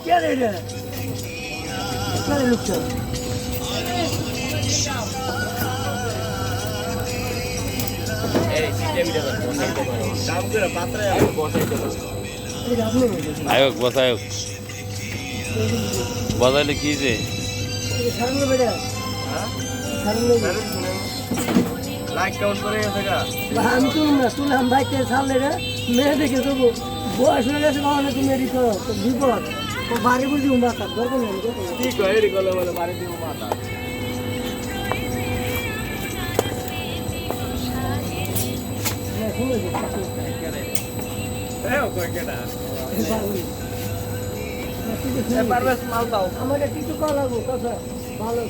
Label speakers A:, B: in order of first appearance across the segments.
A: क्या रेट है क्या रेट है
B: আয়োগ বসায়ক বসাইলে কি যে
A: আমি তুলুম না তুললাম ভাই কে সামনে রে মেয়ে দেখে দেবো বয়স হয়ে গেছে কখনো তুমি এটি করো তো বিপদ ও বাড়ি বুঝি মাথা দরকার নেই
C: ঠিক হয় এটি করলে বলে বাড়ি দিব মাথা
A: আমার একটু কল লাগবো কথা ভালো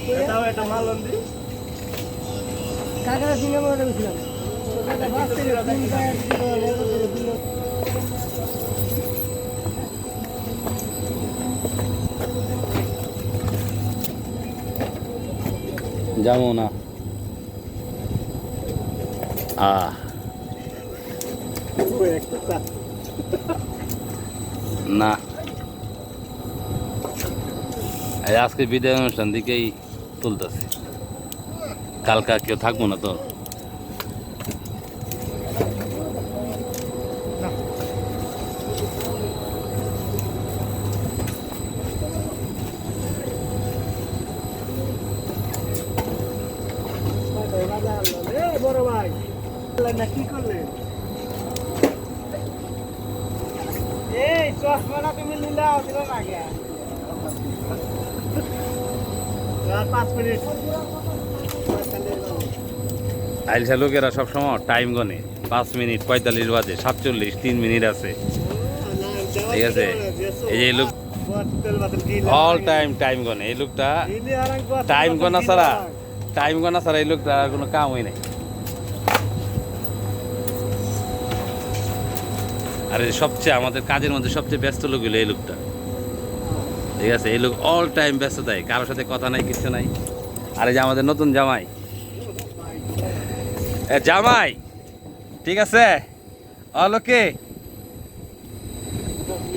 C: এটা মালন দি
A: কাকারা সিনেমা দেখছিলাম
B: যাবো না না এই আজকে বিদায় অনুষ্ঠান দিকেই তুলতেছি কালকা কেউ থাকবো না তো
A: বড় ভাই না কি করলেন এই চশমাটা তুমি নিলাও দিল না আগে আর 5 মিনিট
B: আইলসা লোকেরা সবসময় টাইম গনে 5 মিনিট 45 বাজে 47 3 মিনিট আছে ঠিক আছে এই যে লোক অল টাইম গনে এই লোকটা টাইম গনা ছাড়া এই লোকটা আর কোনো কামই নাই আর সবচেয়ে আমাদের কাজের মধ্যে সবচেয়ে ব্যস্ত লোক হলো এই লোকটা ঠিক আছে এই লোক অল টাইম ব্যস্ত থাকে কারোর সাথে কথা নাই কিছু নাই আর এই যে আমাদের নতুন জামাই জামাই ঠিক আছে অলোকে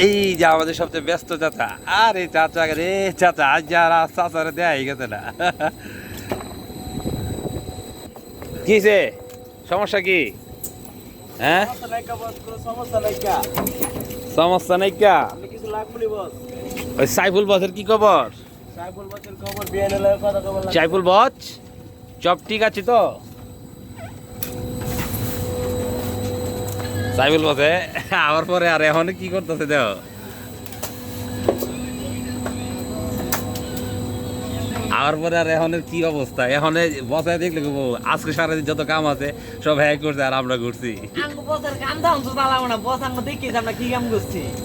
B: এই যে আমাদের সবচেয়ে ব্যস্ত চাচা আরে চাচা রে চাচা আজ যারা চাচারে দেয় গেছে না কিসে সমস্যা কি হ্যাঁ সমস্যা নাই কা ওই সাইফুল বসের কি খবর সাইফুল বস সব ঠিক আছে তো সাইফুল বসে আবার পরে আর এখন কি করতেছে দেখ আবার পরে আর এখন কি অবস্থা এখন বসায় দেখলে আজকে সারাদিন যত কাম আছে সব হ্যাঁ করছে আর আমরা ঘুরছি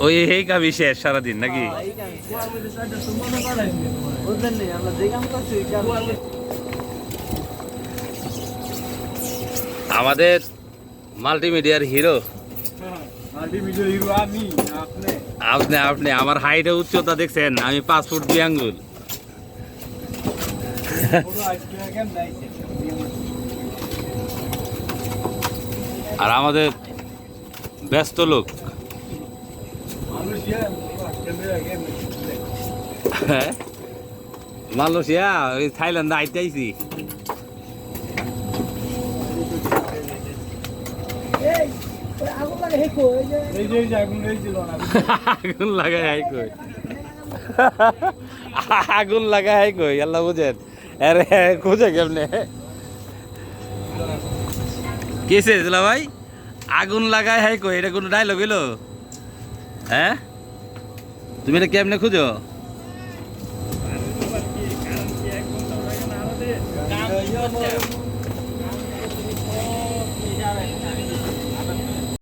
B: ওই এই কামই শেষ সারাদিন নাকি আমাদের মাল্টিমিডিয়ার হিরো আপনি আমার হাইটের উচ্চতা দেখছেন আমি 5 ফুট 2 আঙ্গুল আর আমাদের ব্যস্ত লোক মালয়েশিয়া ওই থাইল্যান্ডে আইতে আইছি
A: আগুন লাগে হেকো
B: আগুন লাগাই হাই কই আগুন লাগাই হাই কই আল্লাহ বুঝেন আরে খুঁজে কেমনে কেসে দিলা ভাই আগুন লাগাই হাই কই এটা কোনো ডায়লগ হইলো হ্যাঁ তুমি এটা কেমনে খুঁজো